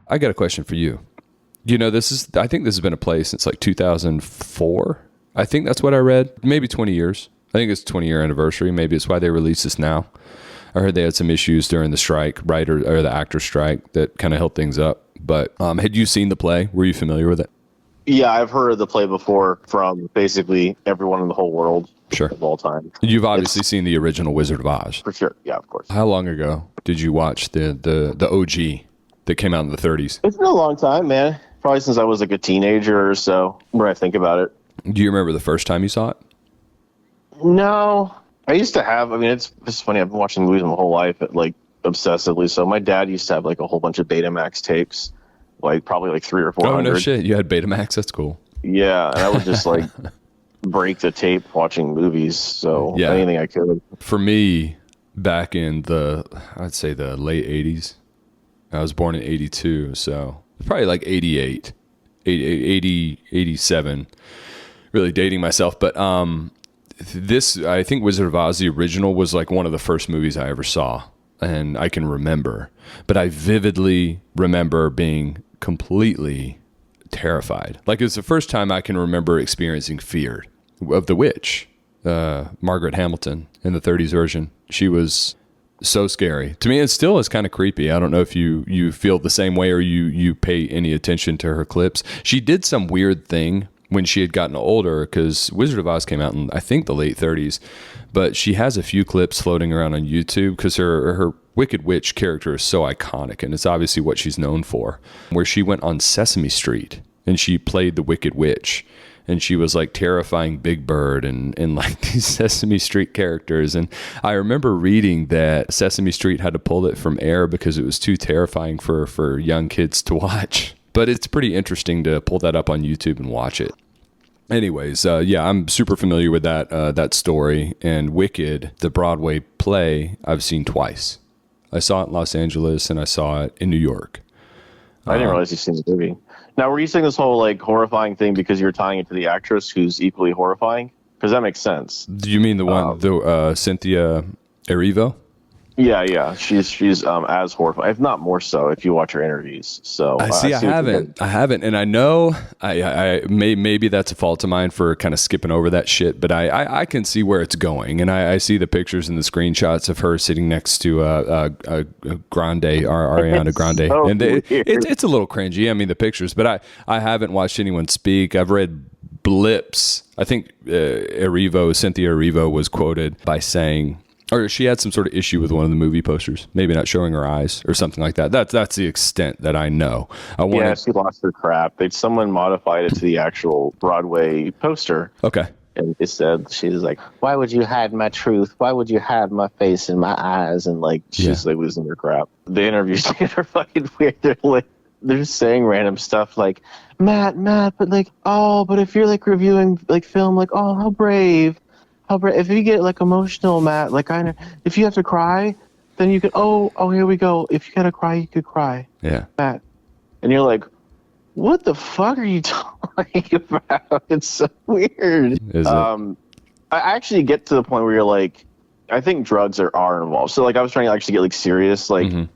I got a question for you. You know, I think this has been a play since like 2004. I think that's what I read. Maybe 20 years. I think it's 20-year anniversary. Maybe it's why they released this now. I heard they had some issues during the strike, or the actor strike, that kind of held things up. But had you seen the play? Were you familiar with it? Yeah, I've heard of the play before from basically everyone in the whole world. Sure. Of all time. You've obviously seen the original Wizard of Oz. For sure. Yeah, of course. How long ago did you watch the OG that came out in the 30s? It's been a long time, man. Probably since I was like a teenager or so, when I think about it. Do you remember the first time you saw it? No. I used to have, I mean, it's funny, I've been watching movies my whole life, like, obsessively. So my dad used to have like a whole bunch of Betamax tapes, like probably like 300 or 400. Oh, no shit. You had Betamax? That's cool. Yeah, and I would just like break the tape watching movies, so yeah. Anything I could. For me, back in I'd say the late 80s, I was born in 82, so probably like 88, 80, 87, really dating myself. But I think Wizard of Oz, the original, was like one of the first movies I ever saw, and I can remember. But I vividly remember being completely terrified. Like, it's the first time I can remember experiencing fear of the witch, Margaret Hamilton in the 30s version. She was so scary to me. It still is kind of creepy. I don't know if you feel the same way, or you pay any attention to her clips. She did some weird thing when she had gotten older, because Wizard of Oz came out in, I think, the late 30s, but she has a few clips floating around on YouTube because her Wicked Witch character is so iconic, and it's obviously what she's known for, where she went on Sesame Street and she played the Wicked Witch, and she was like terrifying Big Bird and like these Sesame Street characters. And I remember reading that Sesame Street had to pull it from air because it was too terrifying for young kids to watch. But it's pretty interesting to pull that up on YouTube and watch it. Anyways, yeah, I'm super familiar with that story. And Wicked, the Broadway play, I've seen twice. I saw it in Los Angeles and I saw it in New York. I didn't realize you'd seen the movie. Now, were you saying this whole like horrifying thing because you were tying it to the actress who's equally horrifying? Because that makes sense. Do you mean the one, Cynthia Erivo? Yeah, she's as horrifying, if not more so, if you watch her interviews. So I haven't, and I know I maybe that's a fault of mine for kind of skipping over that shit, but I can see where it's going, and I see the pictures and the screenshots of her sitting next to Ariana Grande, so and it's a little cringy. I mean, the pictures, but I haven't watched anyone speak. I've read blips. I think Cynthia Erivo was quoted by saying, or she had some sort of issue with one of the movie posters, maybe not showing her eyes or something like that. That's the extent that I know. Yeah, she lost her crap. Someone modified it to the actual Broadway poster. Okay. And it said, she's like, why would you hide my truth? Why would you hide my face and my eyes? And like, she's like losing her crap. The interviews are fucking weird. They're just saying random stuff like, Matt, but like, but if you're like reviewing like film, like, how brave. If you get like emotional, Matt, like if you have to cry, then you could. Here we go. If you gotta cry, you could cry. Yeah, Matt, and you're like, what the fuck are you talking about? It's so weird. Is it? I actually get to the point where you're like, I think drugs are involved. So like, I was trying to actually get like serious, like. Mm-hmm.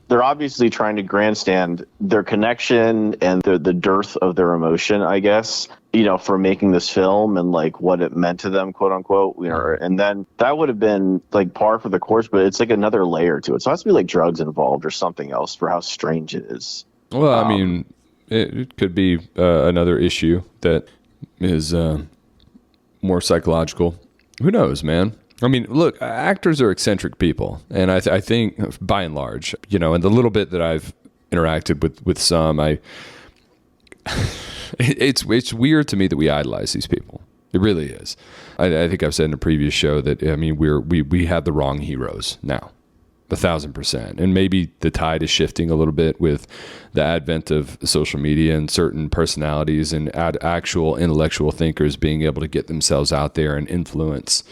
They're obviously trying to grandstand their connection and the dearth of their emotion, I guess, for making this film and like what it meant to them, quote unquote, and then that would have been like par for the course, but it's like another layer to it. So it has to be like drugs involved or something else for how strange it is. Well, I mean, it could be another issue that is more psychological. Who knows, man? I mean, look, actors are eccentric people, and I think, by and large, and the little bit that I've interacted with some, it's weird to me that we idolize these people. It really is. I think I've said in a previous show that we have the wrong heroes now, 1,000%, and maybe the tide is shifting a little bit with the advent of social media and certain personalities and actual intellectual thinkers being able to get themselves out there and influence.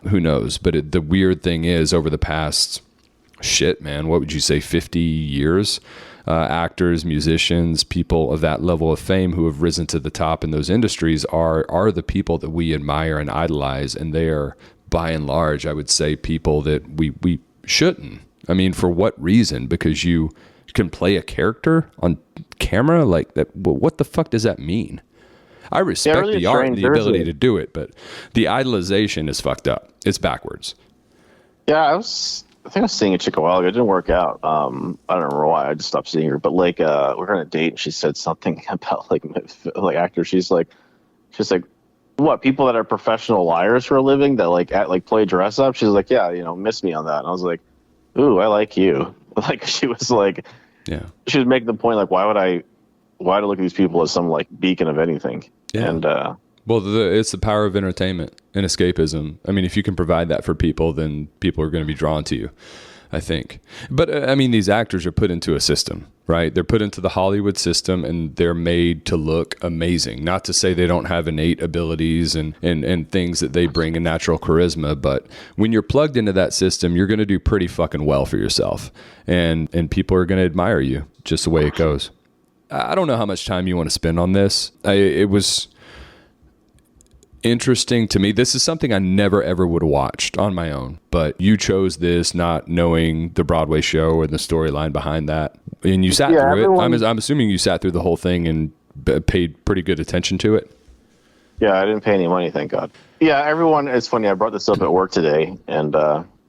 Who knows? But the weird thing is, over the past, what would you say, 50 years, actors, musicians, people of that level of fame who have risen to the top in those industries are the people that we admire and idolize. And they are, by and large, I would say, people that we shouldn't. I mean, for what reason? Because you can play a character on camera like that. What the fuck does that mean? I respect really the art and the ability a- to do it, but the idolization is fucked up. It's backwards. Yeah, I think I was seeing a chick a while ago. It didn't work out. I don't remember why. I just stopped seeing her. But like, we're on a date, and she said something about like actors. She's like, what, people that are professional liars for a living that like play dress up? She's like, yeah, miss me on that. And I was like, ooh, I like you. Like, she was like, yeah, she was making the point like, why do I look at these people as some like beacon of anything? Yeah. And well, it's the power of entertainment and escapism. I mean, if you can provide that for people, then people are going to be drawn to you, I think. But I mean, these actors are put into a system, right? They're put into the Hollywood system, and they're made to look amazing. Not to say they don't have innate abilities and things that they bring, a natural charisma, but when you're plugged into that system, you're going to do pretty fucking well for yourself, and people are going to admire you, just the way it goes. I don't know how much time you want to spend on this. It was interesting to me. This is something I never ever would have watched on my own, but you chose this not knowing the Broadway show and the storyline behind that, and you sat through it. I'm assuming you sat through the whole thing and paid pretty good attention to it. Yeah, I didn't pay any money, thank God. Yeah, everyone. It's funny. I brought this up at work today, and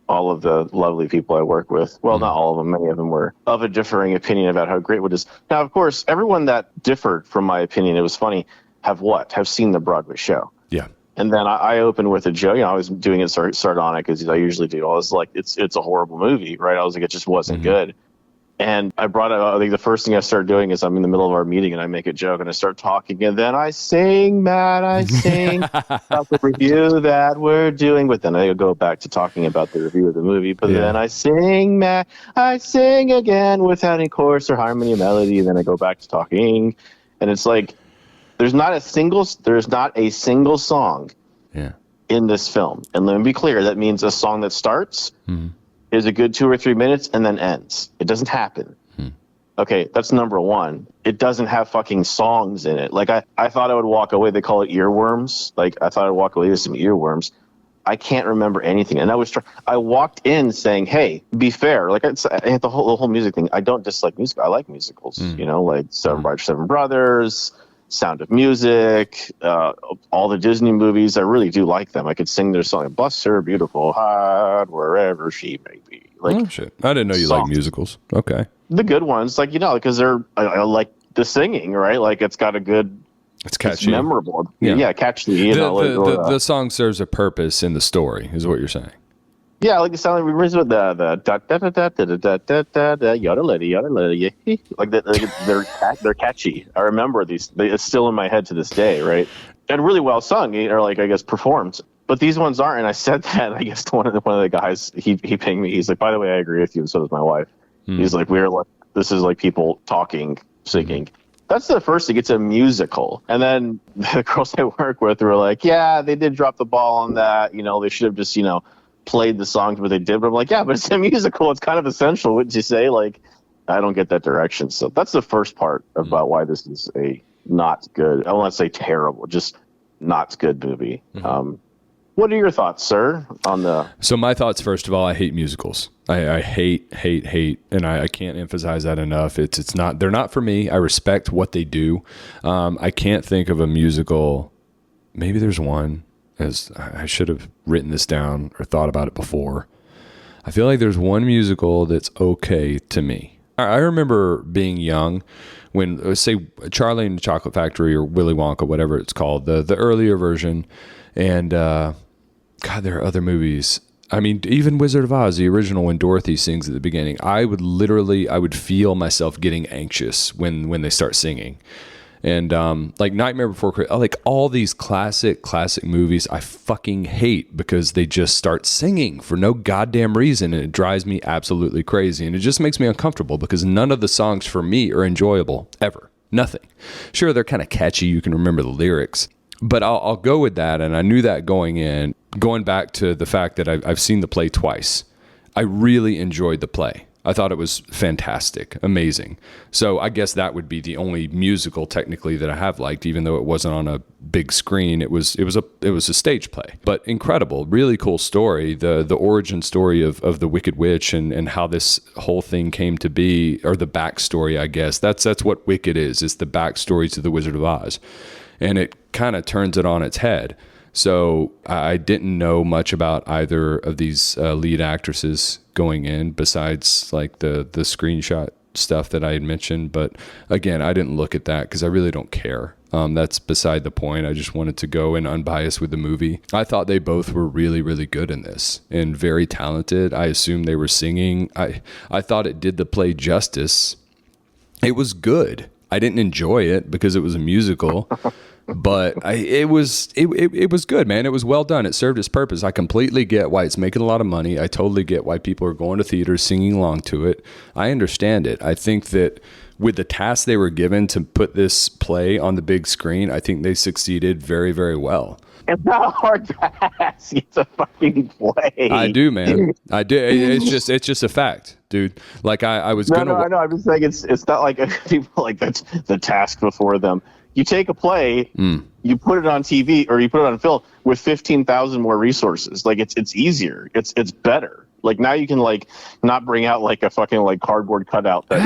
all of the lovely people I work with, well, not all of them, many of them were of a differing opinion about how great it is. Now, of course, everyone that differed from my opinion, it was funny, have seen the Broadway show. Yeah. And then I opened with a joke. I was doing it sardonic, as I usually do. I was like, it's a horrible movie, right? I was like, it just wasn't good. And I brought it up. I think the first thing I started doing is I'm in the middle of our meeting and I make a joke and I start talking, and then I sing, Matt, about the review that we're doing. But then I go back to talking about the review of the movie. But then I sing, Matt, I sing again without any chorus or harmony or melody. And then I go back to talking. And it's like, there's not a single song in this film. And let me be clear, that means a song that starts is a good 2 or 3 minutes and then ends. It doesn't happen. Okay, that's number one. It doesn't have fucking songs in it. Like, I thought I would walk away. They call it earworms. Like, I thought I'd walk away with some earworms. I can't remember anything. And I walked in saying, hey, be fair. Like, the whole music thing. I don't dislike music. I like musicals, like Seven Brothers, Sound of Music, all the Disney movies. I really do like them. I could sing their song, Bless Her Beautiful Heart, wherever she may be. Like, oh, shit. I didn't know you like musicals. Okay. The good ones, like, because I like the singing, right? Like, it's got a good... It's catchy. It's memorable. Yeah, catchy. The song serves a purpose in the story, is what you're saying. Yeah, like the sound reminds me of the da da da da da da da da da yada like they're catchy. I remember these. It's still in my head to this day, right? And really well sung, or like I guess performed. But these ones aren't. And I said that I guess to one of the guys. He pinged me. He's like, by the way, I agree with you, and so does my wife. He's like, this is like people talking, singing. That's the first thing. It's a musical. And then the girls I work with were like, yeah, they did drop the ball on that. They should have just played the songs where they did. But I'm like, yeah, but it's a musical. It's kind of essential. Wouldn't you say? Like, I don't get that direction. So that's the first part about why this is a not good. I won't say terrible, just not good movie. What are your thoughts, sir, on the... So my thoughts, first of all, I hate musicals. I hate, and I can't emphasize that enough. It's not, they're not for me. I respect what they do. I can't think of a musical. Maybe there's one, as I should have written this down or thought about it before. I feel like there's one musical that's okay to me. I remember being young when, say, Charlie and the Chocolate Factory or Willy Wonka, whatever it's called, the earlier version. And, God, there are other movies. I mean, even Wizard of Oz, the original, when Dorothy sings at the beginning, I would feel myself getting anxious when they start singing. And like Nightmare Before Christmas, like all these classic movies, I fucking hate because they just start singing for no goddamn reason, and it drives me absolutely crazy. And it just makes me uncomfortable because none of the songs for me are enjoyable, ever. Nothing. Sure, they're kind of catchy. You can remember the lyrics. But I'll go with that, and I knew that going in. Going back to the fact that I've seen the play twice, I really enjoyed the play. I thought it was fantastic, amazing. So I guess that would be the only musical technically that I have liked, even though it wasn't on a big screen. It was a stage play, but incredible, really cool story. The origin story of the Wicked Witch and how this whole thing came to be, or the backstory, I guess. That's what Wicked is. It's the backstory to the Wizard of Oz, and it kind of turns it on its head. So I didn't know much about either of these lead actresses going in, besides like the screenshot stuff that I had mentioned. But again, I didn't look at that because I really don't care. That's beside the point. I just wanted to go in unbiased with the movie. I thought they both were really, really good in this and very talented. I assumed they were singing. I thought it did the play justice. It was good. I didn't enjoy it because it was a musical. But it was good, man. It was well done. It served its purpose. I completely get why it's making a lot of money. I totally get why people are going to theaters, singing along to it. I understand it. I think that with the task they were given to put this play on the big screen, I think they succeeded very, very well. It's not a hard task. It's a fucking play. I do, man. I do. It's just a fact, dude. Like I was gonna. No, I know. I'm just saying it's not like people like that's the task before them. You take a play, you put it on TV or you put it on film with 15,000 more resources. Like it's easier. It's better. Like now you can like not bring out like a fucking like cardboard cutout that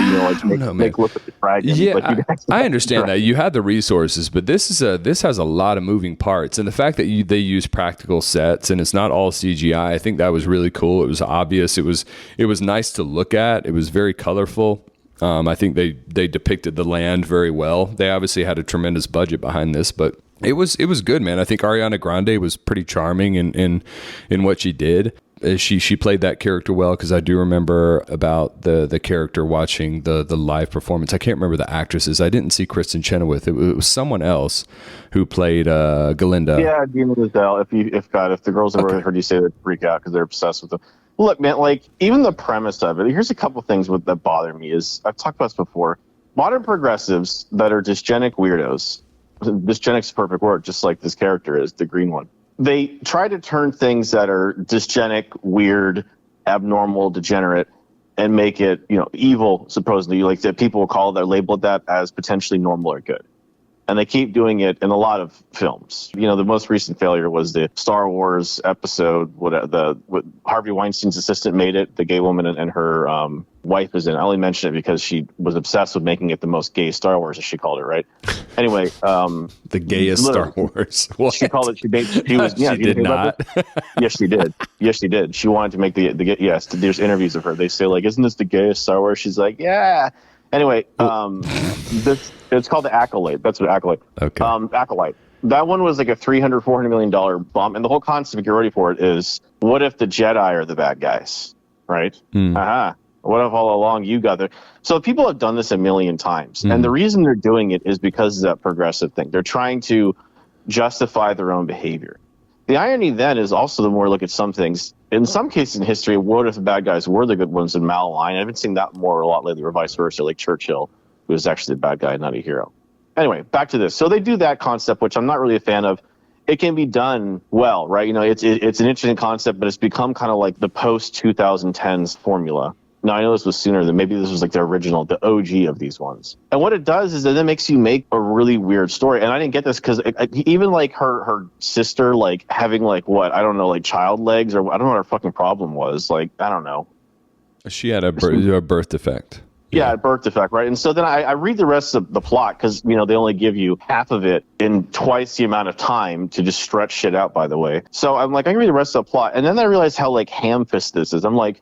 make look at the dragon. Yeah, like, I understand that you had the resources, but this has a lot of moving parts, and the fact that they use practical sets and it's not all CGI, I think that was really cool. It was obvious. It was nice to look at. It was very colorful. I think they depicted the land very well. They obviously had a tremendous budget behind this, but it was good, man. I think Ariana Grande was pretty charming in what she did. She played that character well, because I do remember about the character watching the live performance. I can't remember the actresses. I didn't see Kristen Chenoweth. It was someone else who played Galinda. Yeah, Dina Lizdell. If the girls ever heard you say that, freak out because they're obsessed with them. Look, man, like even the premise of it. Here's a couple things that bother me. Is I've talked about this before. Modern progressives that are dysgenic weirdos. Dysgenic's a perfect word, just like this character is, the green one. They try to turn things that are dysgenic, weird, abnormal, degenerate, and make it, evil, supposedly. Like that, people will call that, label that as potentially normal or good. And they keep doing it in a lot of films. The most recent failure was the Star Wars episode. What Harvey Weinstein's assistant made it. The gay woman and her wife is in. I only mention it because she was obsessed with making it the most gay Star Wars, as she called it. Right. Anyway, the gayest Star Wars. What? She called it. She was. Yeah, she did not. Yes, she did. Yes, she did. She wanted to make the yes. There's interviews of her. They say like, "Isn't this the gayest Star Wars?" She's like, "Yeah." Anyway, it's called The Acolyte. That's what Acolyte. Okay. Acolyte. That one was like a $300-400 million bomb, and the whole concept, if you're ready for it, is what if the Jedi are the bad guys, right? What if all along you got there? So people have done this a million times, and the reason they're doing it is because of that progressive thing. They're trying to justify their own behavior. The irony then is also the more look at some things. In some cases in history, what if the bad guys were the good ones in Malign? I haven't seen that more a lot lately, or vice versa, like Churchill, who was actually the bad guy, not a hero. Anyway, back to this. So they do that concept, which I'm not really a fan of. It can be done well, right? It's an interesting concept, but it's become kind of like the post-2010s formula. Now, I know this was sooner than, maybe this was like the original, the OG of these ones. And what it does is that it makes you make a really weird story. And I didn't get this because even like her sister, like having like what, I don't know, like child legs, or I don't know what her fucking problem was. Like, I don't know. She had a birth defect. Yeah, a birth defect, right? And so then I read the rest of the plot because, they only give you half of it in twice the amount of time to just stretch shit out, by the way. So I'm like, I can read the rest of the plot. And then I realized how like ham-fisted this is. I'm like,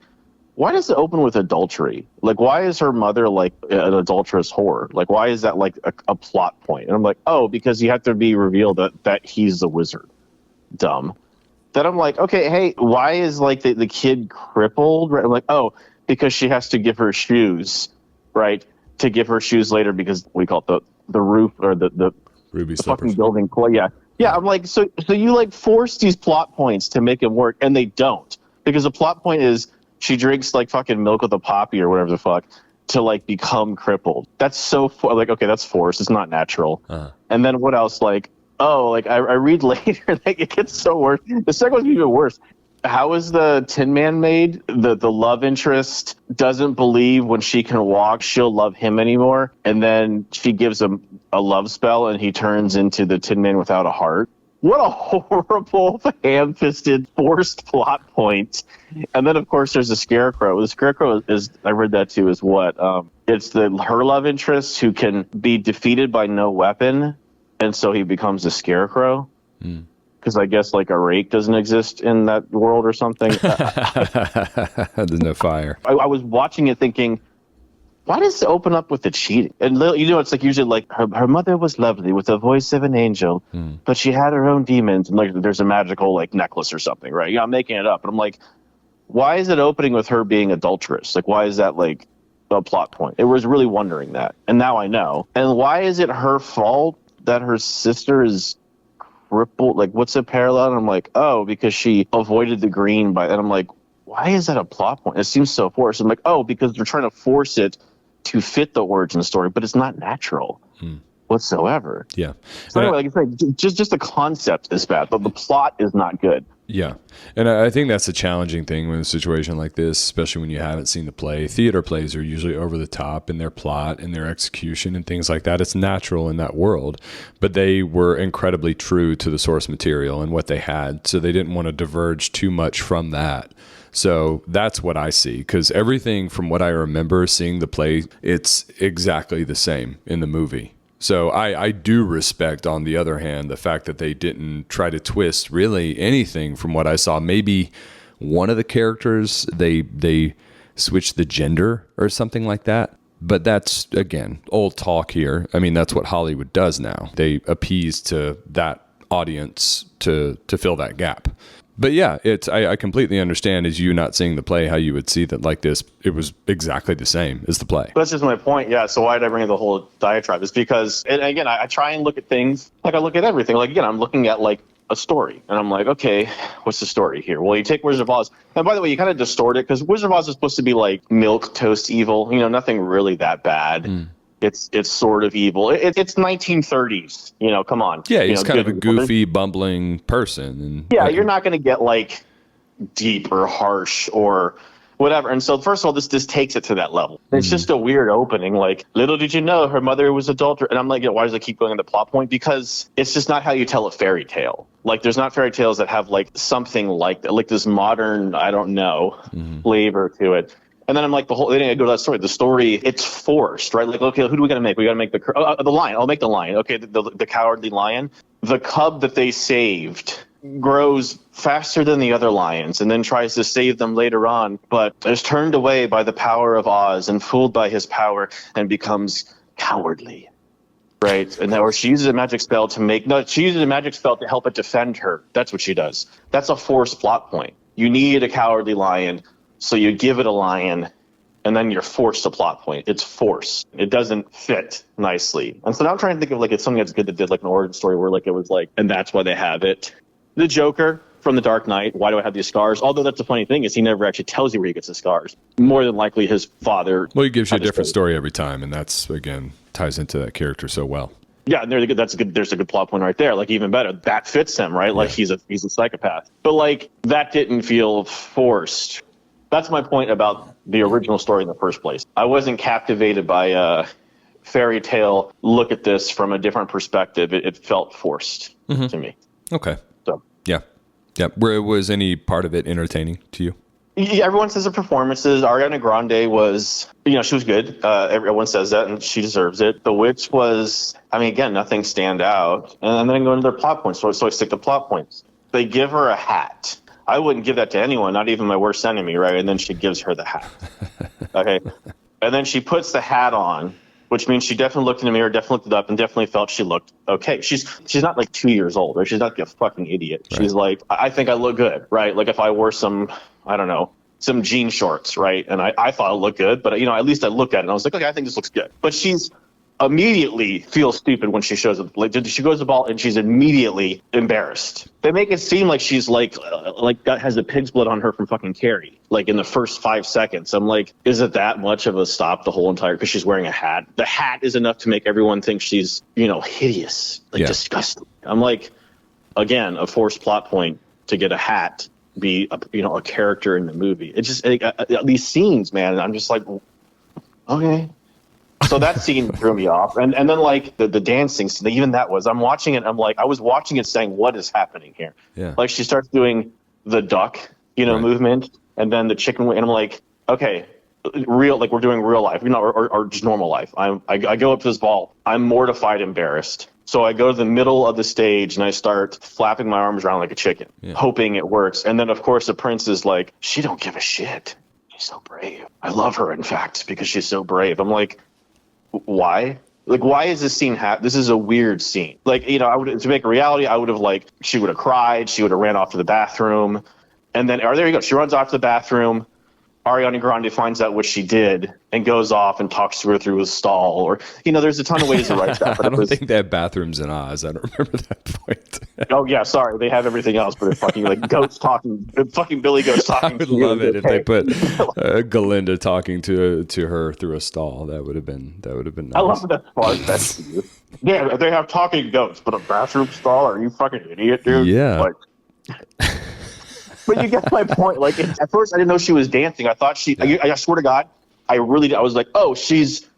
why does it open with adultery? Like, why is her mother like an adulterous whore? Like, why is that like a plot point? And I'm like, oh, because you have to be revealed that he's the wizard. Dumb. Then I'm like, okay, hey, why is like the kid crippled? Right? I'm like, oh, because she has to give her shoes, right? To give her shoes later because we call it the roof or the Ruby the slippers. fucking building. Yeah. I'm like, so you like force these plot points to make it work, and they don't, because the plot point is she drinks like fucking milk with a poppy or whatever the fuck to like become crippled. That's so like, okay, that's forced. It's not natural. And then what else? Like, oh, like I read later, like it gets so worse. The second one's even worse. How is the Tin Man made? The love interest doesn't believe when she can walk she'll love him anymore, and then she gives him a love spell and he turns into the Tin Man without a heart. What a horrible, ham-fisted, forced plot point. And then, of course, there's the Scarecrow. The Scarecrow is, I read that too, is what? It's her love interest who can be defeated by no weapon, and so he becomes a Scarecrow. Because I guess like a rake doesn't exist in that world or something. There's no fire. I was watching it thinking, why does it open up with the cheating? And it's like usually like her mother was lovely with the voice of an angel, but she had her own demons. And like there's a magical like necklace or something, right? Yeah, I'm making it up. But I'm like, why is it opening with her being adulterous? Like, why is that like a plot point? It was really wondering that. And now I know. And why is it her fault that her sister is crippled? Like, what's the parallel? And I'm like, oh, because she avoided the green and I'm like, why is that a plot point? It seems so forced. I'm like, oh, because they're trying to force it to fit the origin story, but it's not natural whatsoever. Yeah. So anyway, like I said, just the concept is bad, but the plot is not good. Yeah. And I think that's a challenging thing with a situation like this, especially when you haven't seen the play. Theater plays are usually over the top in their plot and their execution and things like that. It's natural in that world, but they were incredibly true to the source material and what they had. So they didn't want to diverge too much from that. So that's what I see, because everything from what I remember seeing the play, it's exactly the same in the movie. So I do respect, on the other hand, the fact that they didn't try to twist really anything from what I saw. Maybe one of the characters, they switched the gender or something like that. But that's, again, old talk here. I mean, that's what Hollywood does now. They appease to that audience to fill that gap. But yeah, I completely understand, as you not seeing the play, how you would see that like this. It was exactly the same as the play. That's just my point. Yeah. So why did I bring in the whole diatribe? It's because, and again, I try and look at things like I look at everything. Like, again, I'm looking at like a story and I'm like, okay, what's the story here? Well, you take Wizard of Oz. And by the way, you kind of distort it because Wizard of Oz is supposed to be like milk toast evil, nothing really that bad. It's sort of evil. It's 1930s, come on. Yeah, he's kind of a goofy, bumbling person. And you're not going to get like deep or harsh or whatever. And so first of all, this takes it to that level. It's just a weird opening. Like, little did you know her mother was adulterous. And I'm like, why does it keep going on the plot point? Because it's just not how you tell a fairy tale. Like, there's not fairy tales that have like something like that, like this modern, I don't know, flavor to it. And then I'm like, then I go to that story. The story, it's forced, right? Like, okay, who do we got to make? We got to make the lion. I'll make the lion. Okay, the cowardly lion. The cub that they saved grows faster than the other lions and then tries to save them later on, but is turned away by the power of Oz and fooled by his power and becomes cowardly. Right. And or she uses a magic spell she uses a magic spell to help it defend her. That's what she does. That's a forced plot point. You need a cowardly lion. So you give it a lion, and then you're forced a plot point. It's forced. It doesn't fit nicely. And so now I'm trying to think of like it's something that's good that did like an origin story where like it was like, and that's why they have it. The Joker from The Dark Knight. Why do I have these scars? Although that's the funny thing is he never actually tells you where he gets the scars. More than likely his father. Well, he gives you a different story every time, and that's again ties into that character so well. Yeah, and there's a good plot point right there. Like, even better, that fits him, right? Like he's a psychopath. But like that didn't feel forced. That's my point about the original story in the first place. I wasn't captivated by a fairy tale. Look at this from a different perspective. It felt forced to me. Okay. So yeah. Was any part of it entertaining to you? Yeah, everyone says the performances. Ariana Grande was, she was good. Everyone says that, and she deserves it. The Witch was, again, nothing stand out. And then I go into their plot points. So I stick to plot points. They give her a hat. I wouldn't give that to anyone, not even my worst enemy, right? And then she gives her the hat. Okay. And then she puts the hat on, which means she definitely looked in the mirror, definitely looked it up, and definitely felt she looked okay. She's not like 2 years old, right? She's not like a fucking idiot. Right. She's like, I think I look good, right? Like if I wore some, I don't know, some jean shorts, right? And I thought it looked good, but at least I looked at it and I was like, okay, I think this looks good. But she's immediately feels stupid when she shows up. Like she goes to the ball and she's immediately embarrassed. They make it seem like she's like has the pig's blood on her from fucking Carrie. Like in the first 5 seconds, I'm like, is it that much of a stop the whole entire? Because she's wearing a hat. The hat is enough to make everyone think she's hideous, disgusting. I'm like, again, a forced plot point to get a hat be a character in the movie. It's just these scenes, man. I'm just like, okay. So that scene threw me off, and then like the dancing scene, even that was. I'm watching it. I'm like, I was watching it, saying, what is happening here? Yeah. Like she starts doing the duck, movement, and then the chicken wing, and I'm like, okay. Real, like we're doing real life, or just normal life. I go up to this ball. I'm mortified, embarrassed. So I go to the middle of the stage and I start flapping my arms around like a chicken, hoping it works. And then of course the prince is like, she don't give a shit. She's so brave. I love her, in fact, because she's so brave. I'm like, why? Like, why is this scene this is a weird scene. Like, I would, to make a reality, I would have she would have cried. She would have ran off to the bathroom. And then, there you go. She runs off to the bathroom. Ariana Grande finds out what she did and goes off and talks to her through a stall, or there's a ton of ways to write that. But I don't think they have bathrooms in Oz. I don't remember that point. Oh yeah, sorry, they have everything else, but it's fucking like goats talking, fucking Billy Goats talking. I would love it if they put Galinda talking to her through a stall. That would have been nice. I love that part. That's you. Yeah, they have talking goats, but a bathroom stall? Are you fucking idiot, dude? Yeah. But you get my point. Like at first, I didn't know she was dancing. I thought I swear to God, I was like, oh,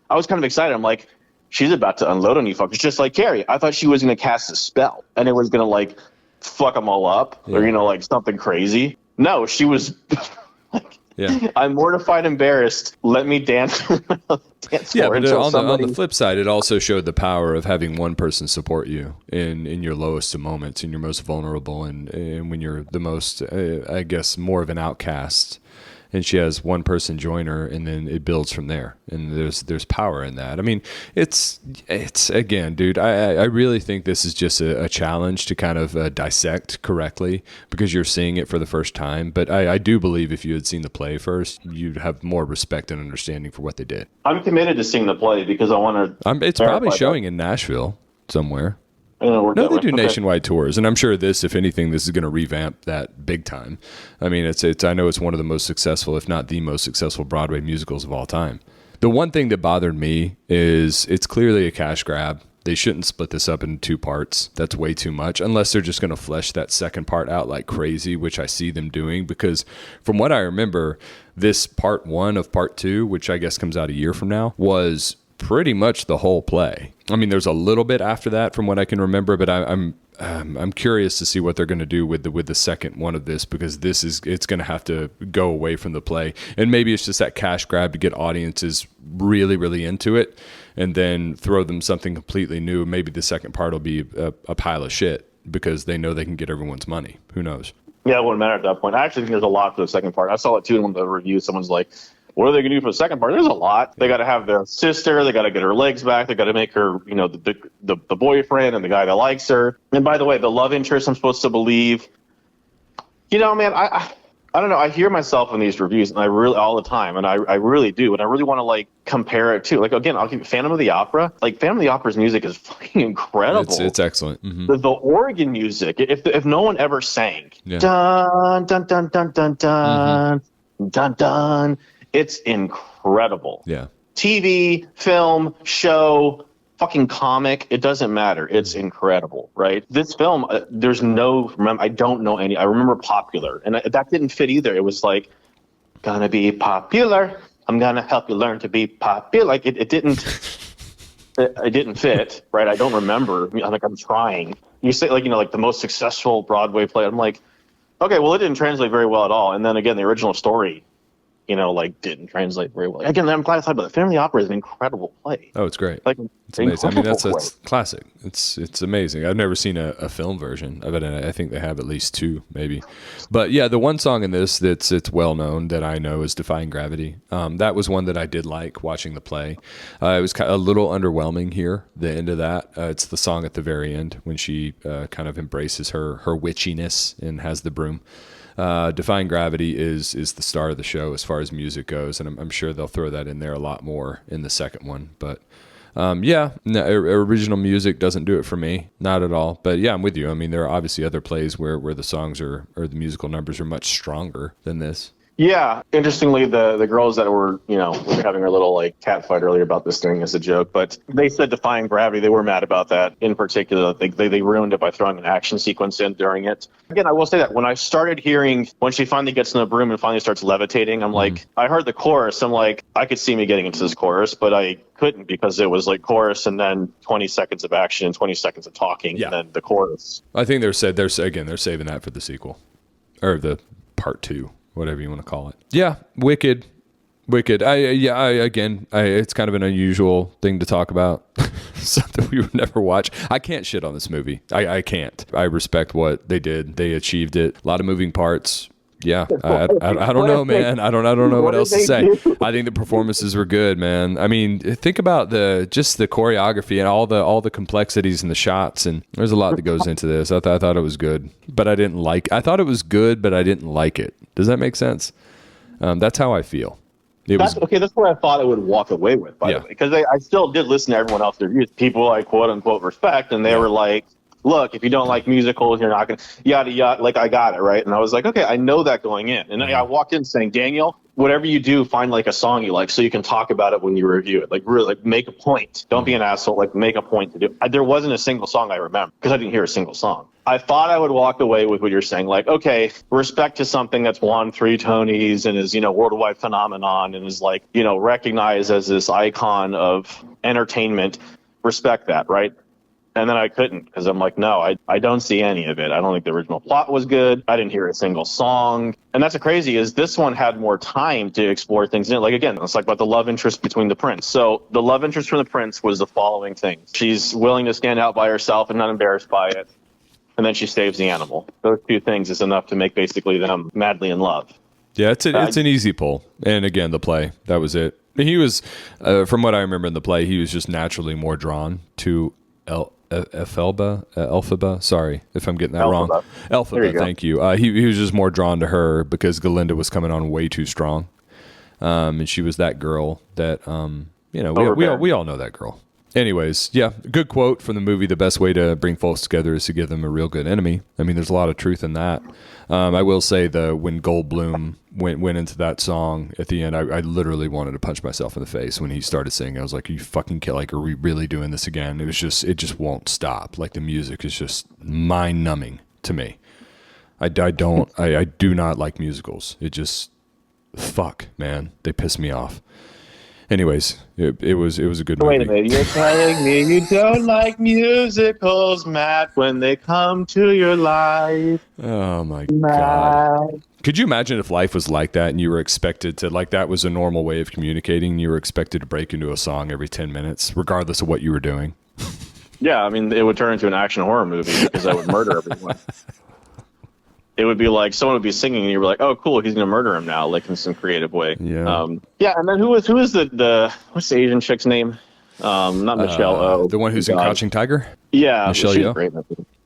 I was kind of excited. I'm like, she's about to unload on you fuckers, just like Carrie. I thought she was going to cast a spell and it was going to fuck them all up, or something crazy. No, she was I'm mortified, embarrassed. Let me dance. Yeah, but on the flip side, it also showed the power of having one person support you in your lowest of moments, in your most vulnerable, and when you're the most, I guess, more of an outcast. And she has one person join her, and then it builds from there. And there's power in that. I mean, it's again, dude, I really think this is just a challenge to kind of dissect correctly, because you're seeing it for the first time. But I do believe if you had seen the play first, you'd have more respect and understanding for what they did. I'm committed to seeing the play because I want to. It's probably showing in Nashville somewhere. No, they do nationwide tours, and I'm sure if anything, this is going to revamp that big time. I mean, I know it's one of the most successful, if not the most successful Broadway musicals of all time. The one thing that bothered me is it's clearly a cash grab. They shouldn't split this up into two parts. That's way too much, unless they're just going to flesh that second part out like crazy, which I see them doing, because from what I remember, this part one of part two, which I guess comes out a year from now, was pretty much the whole play. I mean, there's a little bit after that from what I can remember, but I'm curious to see what they're going to do with the second one of this, because it's going to have to go away from the play, and maybe it's just that cash grab to get audiences really, really into it, and then throw them something completely new. Maybe the second part will be a pile of shit because they know they can get everyone's money. Who knows? Yeah, it wouldn't matter at that point. I actually think there's a lot for the second part. I saw it too in one of the reviews. Someone's like, what are they going to do for the second part? There's a lot. They got to have their sister. They got to get her legs back. They got to make her, the boyfriend and the guy that likes her. And by the way, the love interest, I'm supposed to believe. Man, I don't know. I hear myself in these reviews, and I really all the time, and I really do, and I really want to compare it to again. I'll keep Phantom of the Opera. Phantom of the Opera's music is fucking incredible. It's excellent. Mm-hmm. The organ music. If no one ever sang, dun dun dun dun dun dun dun dun. It's incredible. Yeah. TV, film, show, fucking comic, it doesn't matter. It's incredible, right? This film, I don't know any. I remember Popular, and that didn't fit either. It was gonna be popular. I'm gonna help you learn to be popular. It didn't. It didn't fit, right? I don't remember. I'm trying. You say the most successful Broadway play. I'm like, okay, well, it didn't translate very well at all. And then again, the original story, didn't translate very well. Again, I'm glad I thought about it. Phantom of the Opera is an incredible play. Oh, it's great. It's amazing. I mean, that's classic. It's amazing. I've never seen a film version of it, and I think they have at least two, maybe. But yeah, the one song in this it's well known that I know is "Defying Gravity." That was one that I did like watching the play. It was kind of a little underwhelming here. The end of that, it's the song at the very end when she kind of embraces her witchiness and has the broom. Defying Gravity is the star of the show as far as music goes, and I'm sure they'll throw that in there a lot more in the second one. But original music doesn't do it for me, not at all. But yeah, I'm with you. I mean, there are obviously other plays where the songs or the musical numbers are much stronger than this. Yeah, interestingly, the girls that were, we were having our little like cat fight earlier about this thing as a joke, but they said Defying Gravity. They were mad about that in particular. They ruined it by throwing an action sequence in during it. Again, I will say that when I started hearing when she finally gets in the broom and finally starts levitating, I'm like, I heard the chorus. I'm like, I could see me getting into this chorus, but I couldn't because it was like chorus and then 20 seconds of action and 20 seconds of talking and then the chorus. I think they're saving that for the sequel or the part 2. Whatever you want to call it. Yeah, Wicked. It's kind of an unusual thing to talk about. Something we would never watch. I can't shit on this movie. I can't. I respect what they did. They achieved it. A lot of moving parts. Yeah, I don't know, man. I don't know what else to say. I think the performances were good, man. I mean, think about the choreography and all the complexities in the shots, and there's a lot that goes into this. I thought it was good, but I didn't like. I thought it was good, but I didn't like it. Does that make sense? That's how I feel. That's what I thought I would walk away with, by the way, because I still did listen to everyone else's reviews. People I quote unquote respect, and they were like, look, if you don't like musicals, you're not going to yada yada. Like, I got it, right? And I was like, okay, I know that going in. And I walked in saying, Daniel, whatever you do, find like a song you like so you can talk about it when you review it. Like, really, like, make a point. Don't be an asshole. Like, make a point to do. There wasn't a single song I remember because I didn't hear a single song. I thought I would walk away with what you're saying, like, okay, respect to something that's won 3 Tonys and is, worldwide phenomenon and is like, recognized as this icon of entertainment. Respect that, right? And then I couldn't because I'm like, no, I don't see any of it. I don't think the original plot was good. I didn't hear a single song. And that's crazy is this one had more time to explore things in it. Like, again, it's like about the love interest between the prince. So the love interest from the prince was the following things. She's willing to stand out by herself and not embarrassed by it. And then she saves the animal. Those 2 things is enough to make basically them madly in love. Yeah, it's an easy pull. And again, the play, that was it. He was, from what I remember in the play, he was just naturally more drawn to Elphaba. Sorry if I'm getting that wrong. Elphaba, thank you. He was just more drawn to her because Galinda was coming on way too strong. And she was that girl that, we all know that girl. Anyways, yeah, good quote from the movie. The best way to bring folks together is to give them a real good enemy. I mean, there's a lot of truth in that. I will say when Goldblum went into that song at the end, I literally wanted to punch myself in the face when he started singing. I was like, "Are you fucking kidding? Like, are we really doing this again?" It just won't stop. Like, the music is just mind numbing to me. I do not like musicals. It just, fuck, man, they piss me off. Anyways, it was a good movie. Wait a minute, you're telling me you don't like musicals, Matt, when they come to your life. Oh my God. Could you imagine if life was like that and you were expected to, like, that was a normal way of communicating, and you were expected to break into a song every 10 minutes, regardless of what you were doing? Yeah, I mean, it would turn into an action horror movie because I would murder everyone. It would be like someone would be singing and you were like, oh, cool, he's going to murder him now, like in some creative way. Yeah. And then who is the what's the Asian chick's name? Not Michelle. The one who's in Crouching Tiger? Yeah. Michelle she's Yeoh? Great.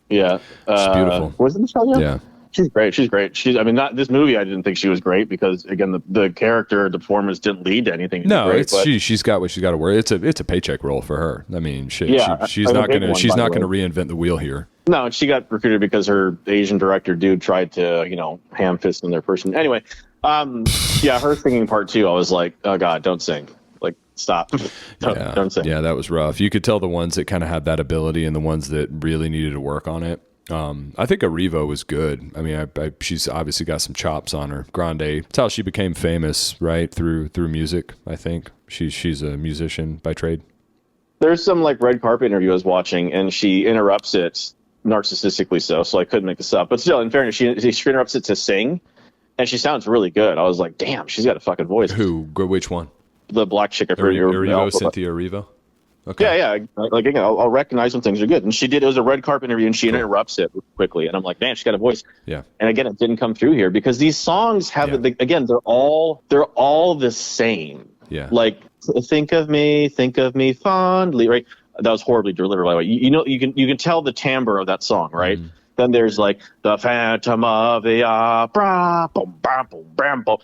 Yeah. She's beautiful. Was it Michelle Yeoh? Yeah. She's great. Not this movie. I didn't think she was great because, again, the character, the performance didn't lead to anything. No, she's got what she's got to worry. It's a paycheck role for her. I mean, she's not going to reinvent the wheel here. No, and she got recruited because her Asian director dude tried to, ham fist in their person. Anyway, her singing part 2, I was like, oh God, don't sing. Like, stop. Don't sing. Yeah, that was rough. You could tell the ones that kind of had that ability and the ones that really needed to work on it. I think Erivo was good. I mean, she's obviously got some chops on her. Grande. That's how she became famous, right? Through music, I think. She's a musician by trade. There's some like red carpet interview I was watching, and she interrupts it narcissistically so I couldn't make this up. But still, in fairness, she interrupts it to sing, and she sounds really good. I was like, damn, she's got a fucking voice. Who? Which one? The black chick. Erivo, Cynthia Erivo? Okay. Yeah. Like, again, I'll recognize when things are good. And she did. It was a red carpet interview, and she interrupts it quickly. And I'm like, man, she's got a voice. Yeah. And again, it didn't come through here because these songs have, again, they're all the same. Yeah. Like, think of me fondly, right? That was horribly delivered, by the way. You can tell the timbre of that song, right? Mm. Then there's like the Phantom of the Opera. Boom, bam, boom, bam, boom.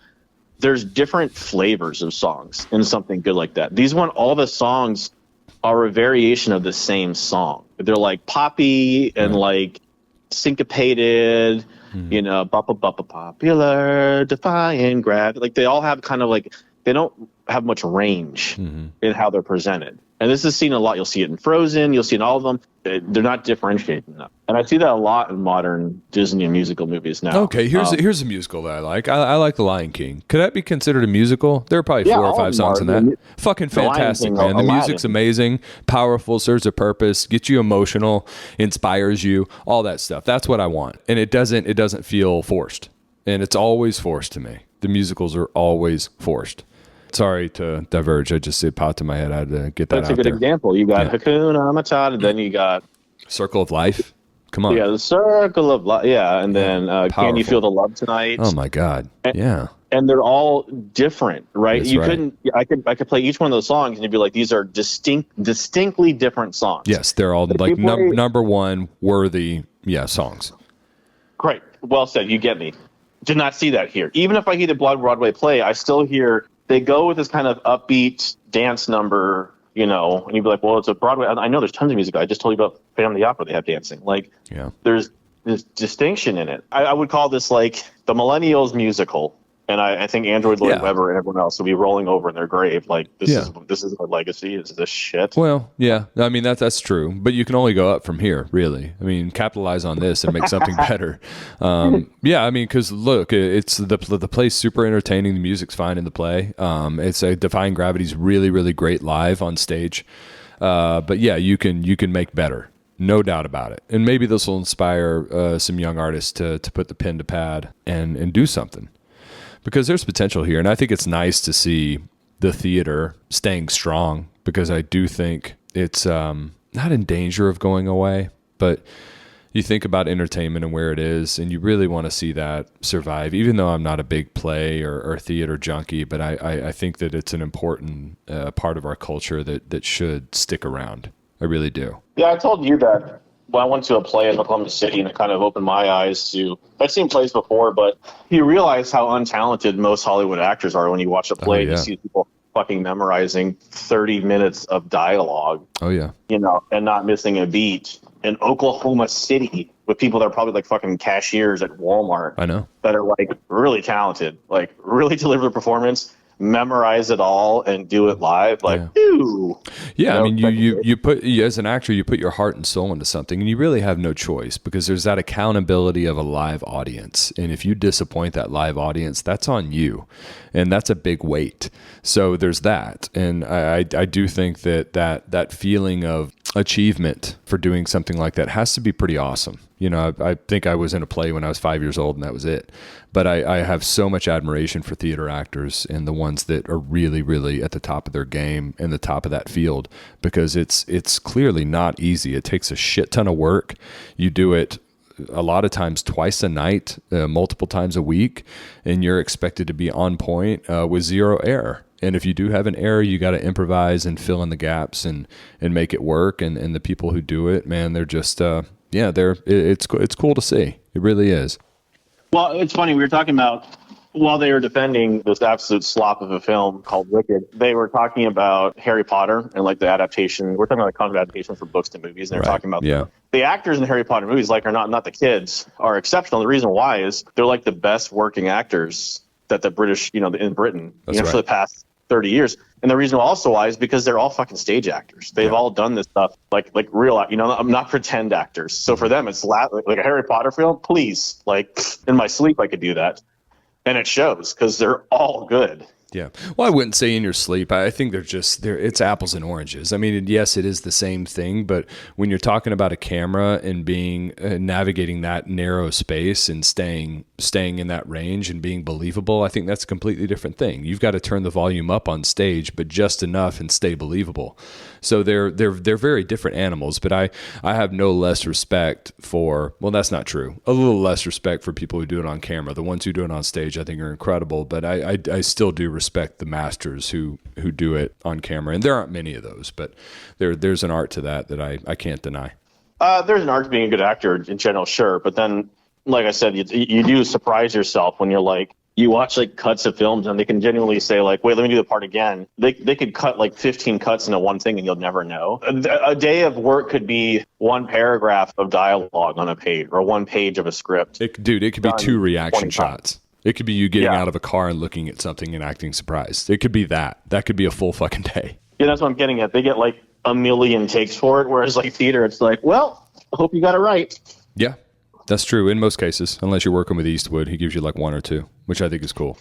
There's different flavors of songs in something good like that. All the songs are a variation of the same song. They're like poppy and like syncopated you know, Buppa Buppa Popular, Defying Gravity. Like they all have kind of like, they don't have much range in how they're presented. And this is seen a lot. You'll see it in Frozen. You'll see it in all of them. They're not differentiated enough. And I see that a lot in modern Disney musical movies now. Okay, here's a musical that I like. I like The Lion King. Could that be considered a musical? There are probably 4 or 5 songs in that. Fucking fantastic, man. The music's amazing, powerful, serves a purpose, gets you emotional, inspires you, all that stuff. That's what I want. And it doesn't feel forced. And it's always forced to me. The musicals are always forced. Sorry to diverge. It popped in my head. I had to get that That's out a good there. example. You got Hakuna Matata, then you got Circle of Life. Come on. Yeah, the Circle of Life. Yeah, and then Can You Feel the Love Tonight? Oh my God. Yeah. And they're all different, right? That's you right. couldn't. I could play each one of those songs, and you'd be like, these are distinctly different songs. Yes, they're all like number one worthy. Yeah, songs. Great. Well said. You get me. Did not see that here. Even if I hear the Broadway play, I still hear they go with this kind of upbeat dance number, you know, and you'd be like, well, it's a Broadway. I know there's tons of music. I just told you about Phantom of the Opera. They have dancing. Like, there's this distinction in it. I would call this like the Millennials musical. And I think Andrew Lloyd Webber and everyone else will be rolling over in their grave. Like, this is our legacy. Is this shit? Well, yeah. I mean, that's true. But you can only go up from here, really. I mean, capitalize on this and make something better. Yeah, I mean, because look, it's the play's super entertaining. The music's fine in the play. It's a Defying Gravity's really, really great live on stage. But yeah, you can make better. No doubt about it. And maybe this will inspire some young artists to put the pen to pad and do something. Because there's potential here, and I think it's nice to see the theater staying strong, because I do think it's not in danger of going away, but you think about entertainment and where it is, and you really want to see that survive, even though I'm not a big play or theater junkie, but I think that it's an important part of our culture that should stick around. I really do. Yeah, I told you that when I went to a play in Oklahoma City, and it kind of opened my eyes to, I'd seen plays before, but you realize how untalented most Hollywood actors are when you watch a play and you see people fucking memorizing 30 minutes of dialogue. Oh, yeah. You know, and not missing a beat in Oklahoma City with people that are probably like fucking cashiers at Walmart. I know. That are like really talented, like really deliver the performance, memorize it all and do it live. Like, ew. Yeah, I mean, you put, as an actor, you put your heart and soul into something, and you really have no choice, because there's that accountability of a live audience. And if you disappoint that live audience, that's on you. And that's a big weight. So there's that. And I do think that feeling of achievement for doing something like that has to be pretty awesome. You know, I think I was in a play when I was 5 years old, and that was it. But I have so much admiration for theater actors and the ones that are really, really at the top of their game and the top of that field, because it's clearly not easy. It takes a shit ton of work. You do it a lot of times twice a night, multiple times a week, and you're expected to be on point with zero error. And if you do have an error, you got to improvise and fill in the gaps and make it work. And the people who do it, man, they're just it's cool to see. It really is. Well, it's funny. We were talking about, while they were defending this absolute slop of a film called Wicked, they were talking about Harry Potter and like the adaptation. We're talking about the content adaptation from books to movies. And they're talking about the actors in the Harry Potter movies, like, are not the kids, are exceptional. The reason why is they're like the best working actors that the British, in Britain, for the past 30 years. And the reason also why is because they're all fucking stage actors. They've all done this stuff like real, I'm not pretend actors. So for them, it's like a Harry Potter film. Please, like, in my sleep, I could do that. And it shows, because they're all good. Yeah. Well, I wouldn't say in your sleep. I think it's apples and oranges. I mean, yes, it is the same thing, but when you're talking about a camera and being navigating that narrow space and staying in that range and being believable, I think that's a completely different thing. You've got to turn the volume up on stage, but just enough and stay believable. So they're very different animals, but I have no less respect for, well, that's not true. A little less respect for people who do it on camera. The ones who do it on stage, I think, are incredible, but I still do respect the masters who do it on camera. And there aren't many of those, but there's an art to that I can't deny. There's an art to being a good actor in general, sure. But then, like I said, you do surprise yourself when you're like, you watch like cuts of films and they can genuinely say like, wait, let me do the part again. They could cut like 15 cuts into one thing and you'll never know. A day of work could be one paragraph of dialogue on a page or one page of a script. It could be 2 reaction 25. shots. It could be you getting out of a car and looking at something and acting surprised. It could be that. That could be a full fucking day. Yeah, that's what I'm getting at. They get like a million takes for it, whereas like theater, it's like, well, I hope you got it right. Yeah, that's true in most cases, unless you're working with Eastwood. He gives you like 1 or 2, which I think is cool.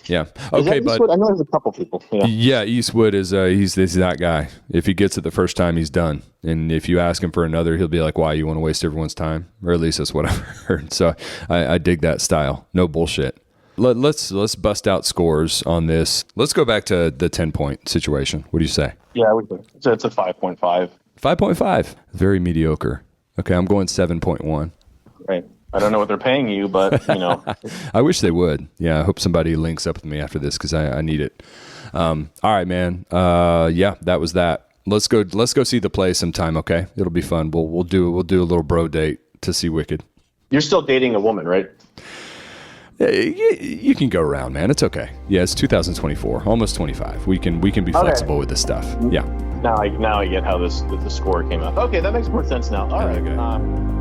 Yeah. Okay, but I know there's a couple people. Yeah, Eastwood is he's that guy. If he gets it the first time, he's done. And if you ask him for another, he'll be like, "Why? You want to waste everyone's time?" Or at least that's what I've heard. So I dig that style. No bullshit. Let's bust out scores on this. Let's go back to the 10-point situation. What do you say? Yeah, we could. So it's a 5.5. 5.5. Very mediocre. Okay, I'm going 7.1. Right. I don't know what they're paying you, but you know. I wish they would. Yeah, I hope somebody links up with me after this because I need it. All right, man. Yeah, that was that. Let's go see the play sometime. Okay, it'll be fun. We'll do a little bro date to see Wicked. You're still dating a woman, right? You can go around, man. It's okay. Yeah, it's 2024, almost 25. We can be flexible with this stuff. Yeah. Now I get how the score came out. Okay, that makes more sense now. All right. Okay.